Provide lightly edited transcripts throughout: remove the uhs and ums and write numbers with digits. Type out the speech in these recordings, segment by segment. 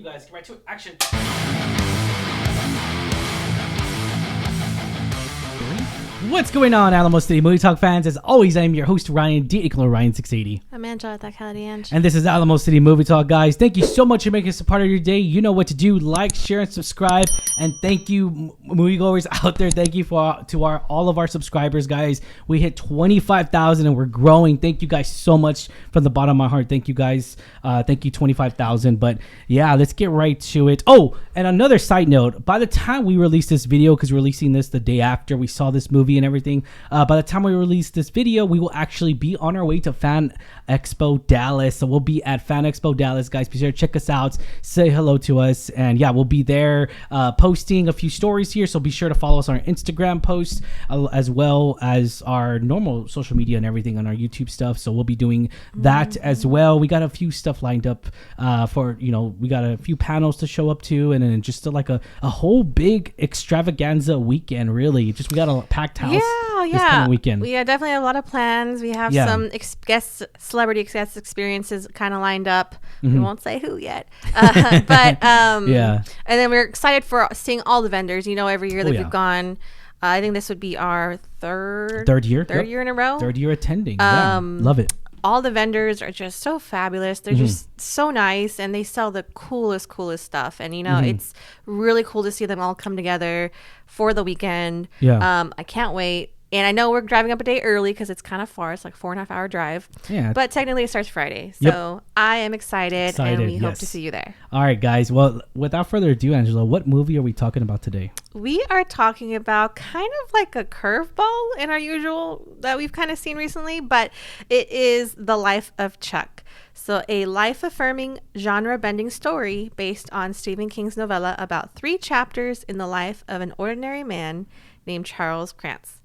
You guys, get right to it. Action. What's going on, Alamo City Movie Talk fans? As always, I'm your host, Ryan D. Ryan680. I'm Angela, that Ange. And this is Alamo City Movie Talk, guys. Thank you so much for making us a part of your day. You know what to do. Like, share, and subscribe. And thank you, moviegoers out there. Thank you to all of our subscribers, guys. We hit 25,000 and we're growing. Thank you guys so much from the bottom of my heart. Thank you, guys. Thank you, 25,000. But yeah, let's get right to it. Oh, and another side note. By the time we release this video, because we're releasing this the day after we saw this movie and everything, by the time we release this video, we will actually be on our way to Fan Expo Dallas. So we'll be at Fan Expo Dallas, guys. Be sure to check us out, say hello to us, and yeah, we'll be there posting a few stories here. So be sure to follow us on our Instagram posts as well as our normal social media and everything on our YouTube stuff. So we'll be doing that as well. We got a few stuff lined up for, we got a few panels to show up to, and then just like a whole big extravaganza weekend. Really, just we got a packed house. This coming weekend. We definitely have a lot of plans. We have some celebrity guest experiences kind of lined up. We won't say who yet, but yeah. And then we're excited for seeing all the vendors. Every year that we've gone. I think this would be our third year in a row. Third year attending. Love it. All the vendors are just so fabulous. They're just so nice, and they sell the coolest stuff. And it's really cool to see them all come together for the weekend. I can't wait. And I know we're driving up a day early because it's kind of far. It's like 4.5 hour drive. Yeah. But technically it starts Friday. So I am excited and we hope to see you there. All right, guys. Well, without further ado, Angela, what movie are we talking about today? We are talking about kind of like a curveball in our usual that we've kind of seen recently, but it is The Life of Chuck. So a life-affirming, genre-bending story based on Stephen King's novella about 3 chapters in the life of an ordinary man named Charles Krantz.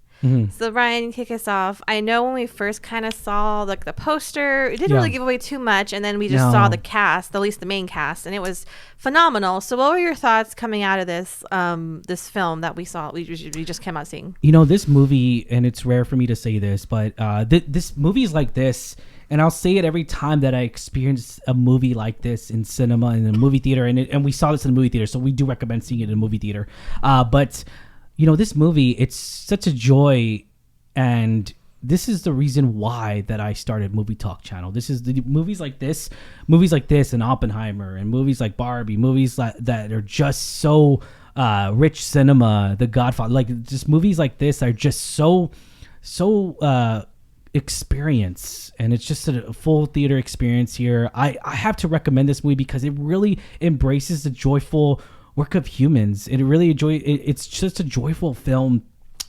So Ryan, kick us off. I know when we first kind of saw the poster, it didn't really give away too much, and then we just saw the cast, at least the main cast, and it was phenomenal. So what were your thoughts coming out of this this film that we just came out seeing? This movie, and it's rare for me to say this, but this movie is like this, and I'll say it every time that I experience a movie like this in cinema, in a movie theater, and we saw this in a movie theater, so we do recommend seeing it in a movie theater. But this movie, it's such a joy, and this is the reason why that I started Movie Talk channel. This is the movies like this, and Oppenheimer, and movies like Barbie, movies that are just so rich cinema, The Godfather, like just movies like this are just so experience, and it's just a full theater experience here. I have to recommend this movie because it really embraces the joyful work of humans. It's just a joyful film.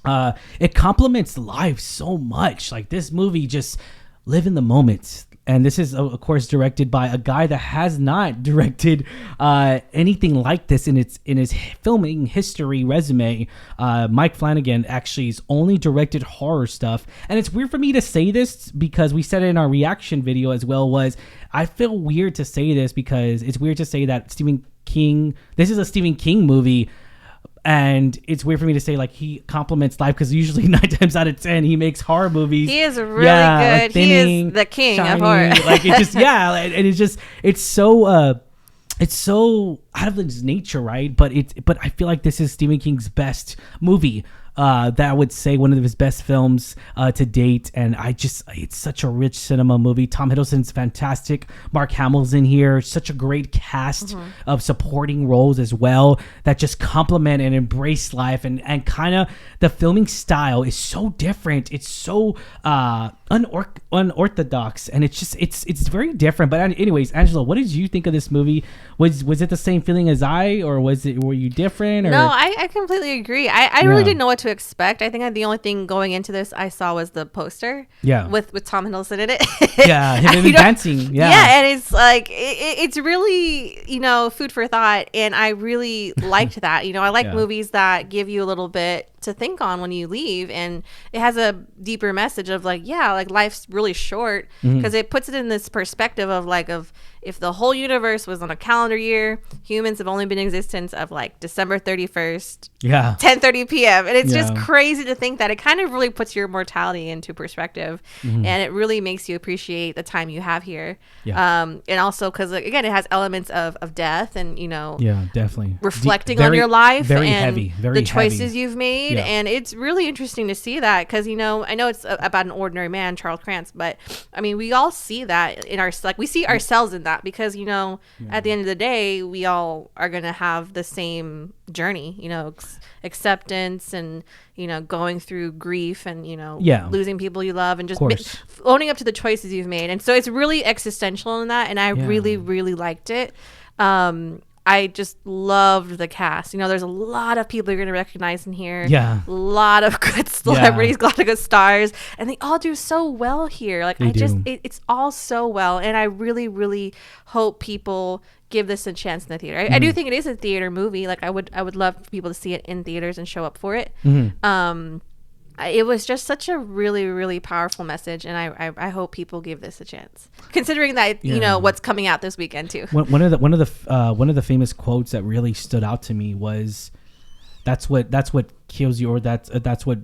It complements life so much. Like, this movie, just live in the moment. And this is, of course, directed by a guy that has not directed anything like this in his filming history resume. Mike Flanagan actually has only directed horror stuff. And it's weird for me to say this because we said it in our reaction video as well, was I feel weird to say this because it's weird to say that this is a Stephen King movie, and it's weird for me to say like he compliments life because usually 9 times out of 10 he makes horror movies. He is really good. Like Thinning, he is the king of horror. Like it just and it's so out of his nature, right? But I feel like this is Stephen King's best movie. That I would say one of his best films to date, and it's such a rich cinema movie. Tom Hiddleston's fantastic. Mark Hamill's in here. Such a great cast of supporting roles as well that just complement and embrace life, and kind of the filming style is so different. It's so unorthodox, and it's very different. But anyways, Angela, what did you think of this movie? Was it the same feeling as I, or were you different? Or? No, I completely agree. I really didn't know what to expect. I think the only thing going into this I saw was the poster. Yeah. With Tom Hiddleston in it. Yeah, him dancing. Yeah. Yeah, and it's like it's really food for thought, and I really liked that. I like movies that give you a little bit to think on when you leave. And it has a deeper message of like, yeah, like life's really short, because it puts it in this perspective of like, of if the whole universe was on a calendar year, humans have only been in existence of like December 31st, 10:30 p.m. And it's just crazy to think that. It kind of really puts your mortality into perspective, and it really makes you appreciate the time you have here. And also because, again, it has elements of death and, you know, definitely reflecting on your life and heavy, the choices you've made. And it's really interesting to see that, because, you know, I know it's about an ordinary man, Charles Krantz, but I mean, we all see that in our, like, we see ourselves in that, because, you know, at the end of the day, we all are going to have the same journey, you know, acceptance and, you know, going through grief and, you know, losing people you love, and just owning up to the choices you've made. And so it's really existential in that, and I really, really liked it. I just loved the cast. You know, there's a lot of people you're going to recognize in here. A lot of good celebrities, a lot of good stars, and they all do so well here. Like, it's all so well. And I really, really hope people give this a chance in the theater. I do think it is a theater movie. Like, I would love for people to see it in theaters and show up for it. It was just such a really, really powerful message, and I hope people give this a chance, considering that you know what's coming out this weekend too. One of the famous quotes that really stood out to me was, "That's what kills you, or that's what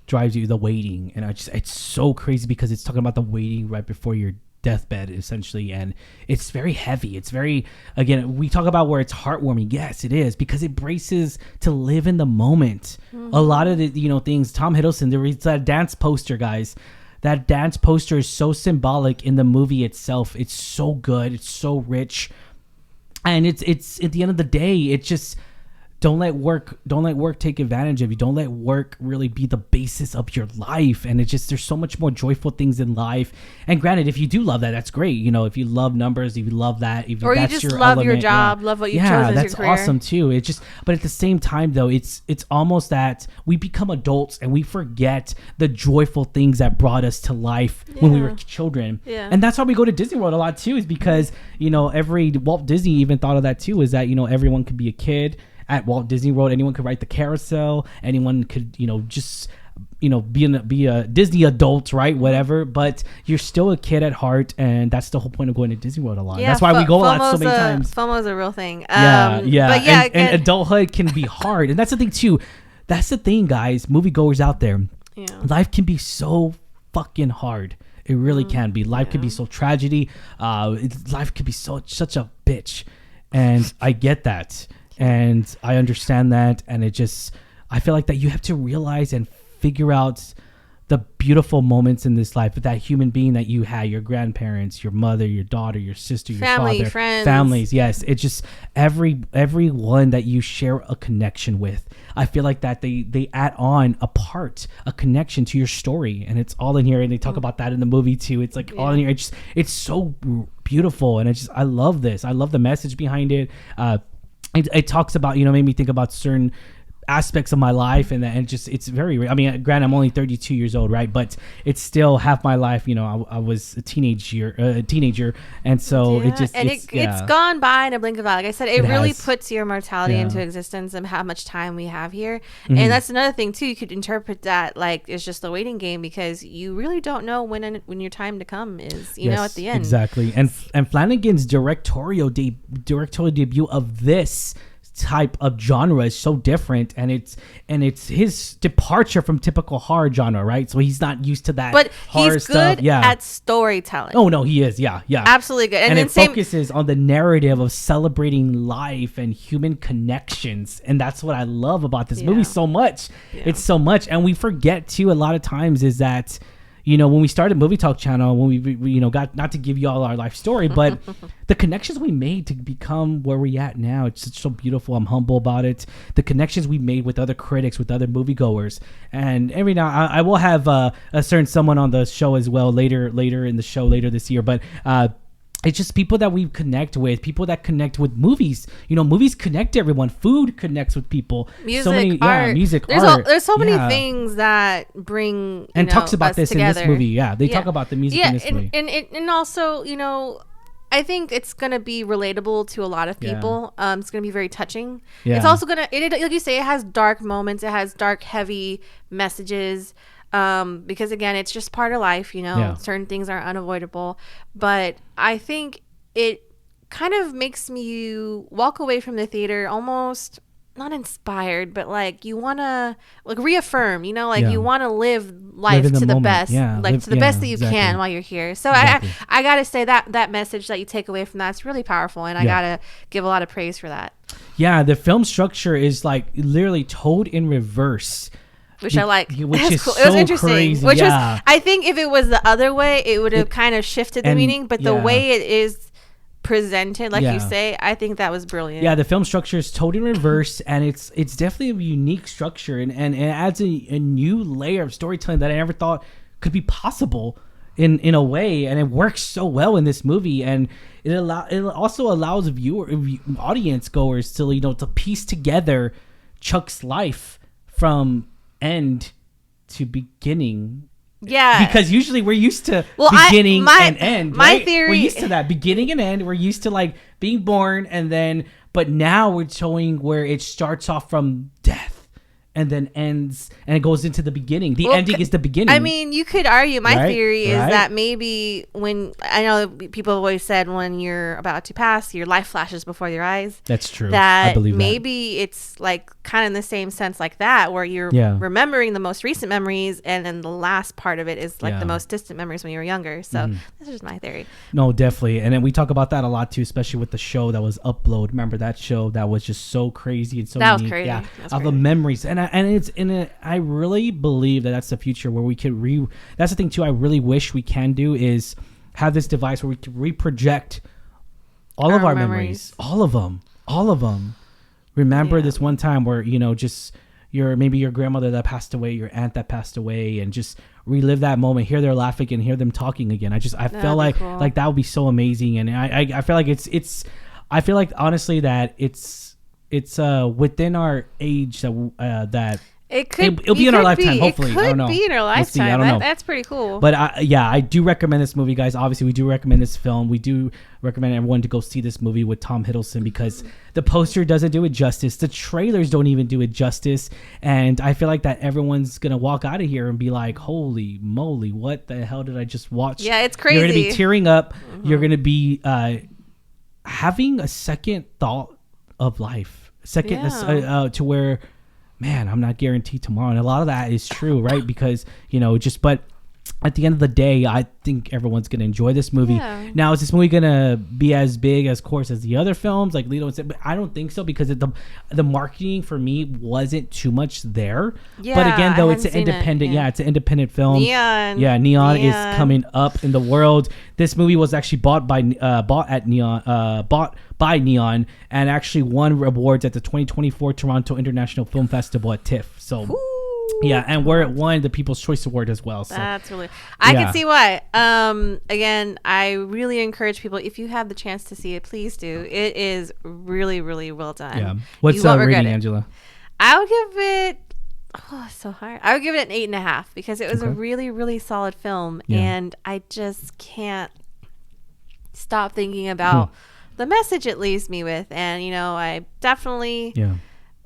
drives you, the waiting." And it's so crazy, because it's talking about the waiting right before your deathbed, essentially, and it's very heavy. It's very, again, we talk about where it's heartwarming. Yes, it is, because it braces to live in the moment. A lot of the, you know, things, Tom Hiddleston, there was that dance poster, guys. That dance poster is so symbolic in the movie itself. It's so good, it's so rich, and it's at the end of the day, it's just, don't let work take advantage of you. Don't let work really be the basis of your life. And it's just, there's so much more joyful things in life. And granted, if you do love that, that's great. You know, if you love numbers, if you love that, if or that's you just your love element, your job, love what you chose as your that's career. awesome too. It just, but at the same time though, it's almost that we become adults and we forget the joyful things that brought us to life when we were children. And that's why we go to Disney World a lot too, is because, you know, Walt Disney even thought of that too, is that, you know, everyone could be a kid at Walt Disney World. Anyone could ride the carousel. Anyone could, you know, just, you know, be a Disney adult, right? Whatever. But you're still a kid at heart, and that's the whole point of going to Disney World a lot. That's why we go a lot, so many times. FOMO is a real thing. But and adulthood can be hard, and that's the thing too. That's the thing, guys. Moviegoers out there, life can be so fucking hard. It really can be. Life can be so tragedy. Life can be such a bitch, and I get that. And I understand that, and I feel like that you have to realize and figure out the beautiful moments in this life with that human being that you had, your grandparents, your mother, your daughter, your sister, your family, father, friends. Families. Yes, it's just everyone that you share a connection with. I feel like that they add on a connection to your story, and it's all in here. And they talk about that in the movie too. It's like all in here. It's so beautiful, and I love this. I love the message behind it. It talks about, you know, made me think about certain aspects of my life, and it's very, I mean, granted, I'm only 32 years old, right? But it's still half my life. You know, I was a teenager, and so it's gone by in a blink of an eye. Like I said, it really puts your mortality into existence and how much time we have here. And that's another thing too. You could interpret that like it's just a waiting game, because you really don't know when your time to come is. You know, at the end. Exactly. And Flanagan's directorial debut of this type of genre is so different, and it's his departure from typical horror genre, right? So he's not used to that, but horror he's good stuff. at storytelling. Oh no, he is. Yeah, absolutely good. And it focuses on the narrative of celebrating life and human connections, and that's what I love about this movie so much. It's so much, and we forget too a lot of times is that, you know, when we started Movie Talk channel, when we you know, got, not to give you all our life story, but the connections we made to become where we at now, it's so beautiful. I'm humble about it. The connections we made with other critics, with other moviegoers, and every now I will have a certain someone on the show as well later in the show later this year, but it's just people that we connect with, people that connect with movies. You know, movies connect everyone. Food connects with people. Music, art. There's so many things that bring talks about this together in this movie. They talk about the music in this movie. And also, you know, I think it's gonna be relatable to a lot of people. It's gonna be very touching. Yeah. It's also gonna, like you say, it has dark moments. It has dark, heavy messages. Because again, it's just part of life. Certain things are unavoidable. But I think it kind of makes me walk away from the theater almost not inspired, but like you want to like reaffirm, you want to live life to the best, to the best that you can while you're here. So I gotta say that message that you take away from that's really powerful, and I gotta give a lot of praise for that. Yeah, the film structure is like literally told in reverse. Which I like. Which is cool. So it was interesting. crazy. Which was, I think if it was the other way, it would have kind of shifted the meaning. But the way it is presented, like you say, I think that was brilliant. Yeah, the film structure is told in reverse, and it's definitely a unique structure, and it adds a new layer of storytelling that I never thought could be possible in a way, and it works so well in this movie, and it also allows audience goers to to piece together Chuck's life from end to beginning. Yeah, because usually we're used to beginning and end. My theory, we're used to that beginning and end. We're used to like being born and then, but now we're showing where it starts off from death and then ends and it goes into the beginning. The ending is the beginning. I mean, you could argue my theory is that maybe when, I know people always said when you're about to pass, your life flashes before your eyes. That's true. That I believe maybe it's like kind of in the same sense like that, where you're remembering the most recent memories, and then the last part of it is like the most distant memories when you were younger. So this is just my theory. No, definitely. And then we talk about that a lot too, especially with the show that was Upload. Remember that show that was just so crazy and so that unique. Was crazy. Yeah, was of crazy. The memories. And I really believe that's the future where we could that's the thing too. I really wish we can do is have this device where we can reproject all of our memories, all of them. Remember this one time where just maybe your grandmother that passed away, your aunt that passed away, and just relive that moment, hear their laughing and hear them talking again. I feel like cool. Like that would be so amazing, and I feel like I feel like honestly that it's within our age that it'll be in our lifetime. Hopefully, it could I don't know. be in our lifetime. I don't know. That's pretty cool. But I do recommend this movie, guys. Obviously, we do recommend this film. We do recommend everyone to go see this movie with Tom Hiddleston because the poster doesn't do it justice. The trailers don't even do it justice, and I feel like that everyone's gonna walk out of here and be like, "Holy moly, what the hell did I just watch?" Yeah, it's crazy. You're gonna be tearing up. You're gonna be having a second thought of life, to where, man, I'm not guaranteed tomorrow. And a lot of that is true, right? Because, but at the end of the day, I think everyone's going to enjoy this movie. Yeah. Now, is this movie going to be as big, as course, as the other films? Like Lito said, but I don't think so because the marketing for me wasn't too much there. Yeah, but again, though, it's an independent. It's an independent film. Neon is coming up in the world. This movie was actually bought by Neon and actually won awards at the 2024 Toronto International Film Festival at TIFF. So. Ooh. Yeah, and where it won the People's Choice Award as well. So that's really, I can see why. Again, I really encourage people, if you have the chance to see it, please do. It is really, really well done. Yeah. What's the rating, Angela? I would give it. Oh, it's so hard. I would give it an 8.5 because it was a really, really solid film, and I just can't stop thinking about the message it leaves me with, and I definitely. Yeah.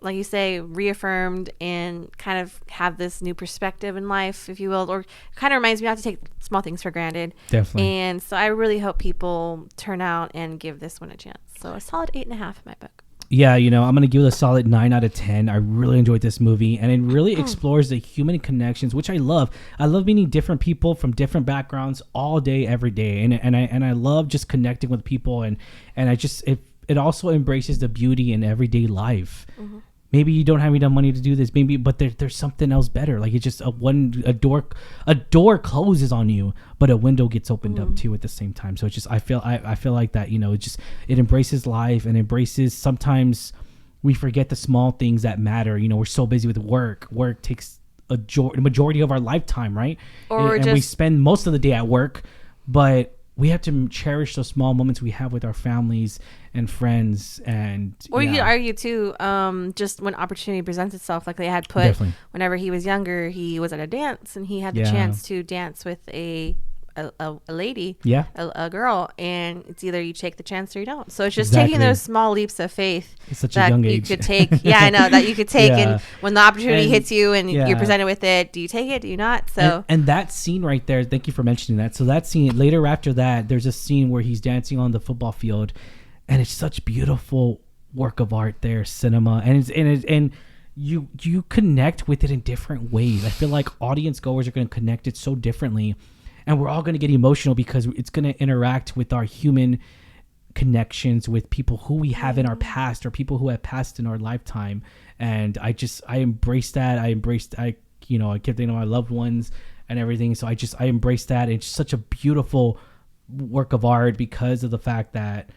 Like you say, reaffirmed and kind of have this new perspective in life, if you will, or kind of reminds me not to take small things for granted. Definitely. And so I really hope people turn out and give this one a chance. So a solid 8.5 in my book. Yeah, I'm going to give it a solid 9 out of 10. I really enjoyed this movie, and it really explores the human connections, which I love. I love meeting different people from different backgrounds all day, every day. And I love just connecting with people, and I just, it also embraces the beauty in everyday life. Mm-hmm. Maybe you don't have enough money to do this, but there's something else better. Like it's just a door closes on you, but a window gets opened up too at the same time. So it's just I feel like that, it embraces life and embraces. Sometimes we forget the small things that matter. We're so busy with work. Work takes a majority of our lifetime, right? And we spend most of the day at work, but we have to cherish those small moments we have with our families and friends. And you could argue too, just when opportunity presents itself, like they had put. Definitely. Whenever he was younger, he was at a dance and he had the chance to dance with a a lady, Yeah. a girl, and it's either you take the chance or you don't. So it's just Exactly. taking those small leaps of faith It's such a that young you age. could take. Yeah, I know that you could take, Yeah. and when the opportunity And- hits you and yeah. you're presented with it, do you take it? Do you not? So And that scene right there, thank you for mentioning that. So that scene later after that, there's a scene where he's dancing on the football field, and it's such beautiful work of art there, cinema, and you connect with it in different ways. I feel like audience goers are going to connect it so differently, and we're all going to get emotional because it's going to interact with our human connections with people who we have in our past or people who have passed in our lifetime. And I embrace that. I kept thinking of my loved ones and everything. So I embrace that. It's such a beautiful work of art because of the fact that,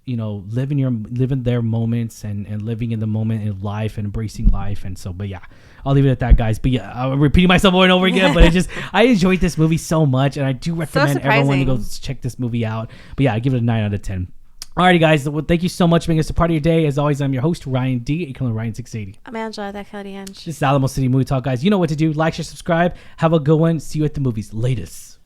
living their moments and living in the moment in life and embracing life. And so, but yeah, I'll leave it at that, guys. But yeah, I'm repeating myself over and over again, but I enjoyed this movie so much, and I do recommend everyone to go check this movie out. But yeah, I give it a 9 out of 10. Alrighty, guys. Well, thank you so much for making us a part of your day. As always, I'm your host, Ryan D. You can call me Ryan680. I'm Angela, that Cody Ange. This is Alamo City Movie Talk, guys. You know what to do. Like, share, subscribe. Have a good one. See you at the movies. Latest.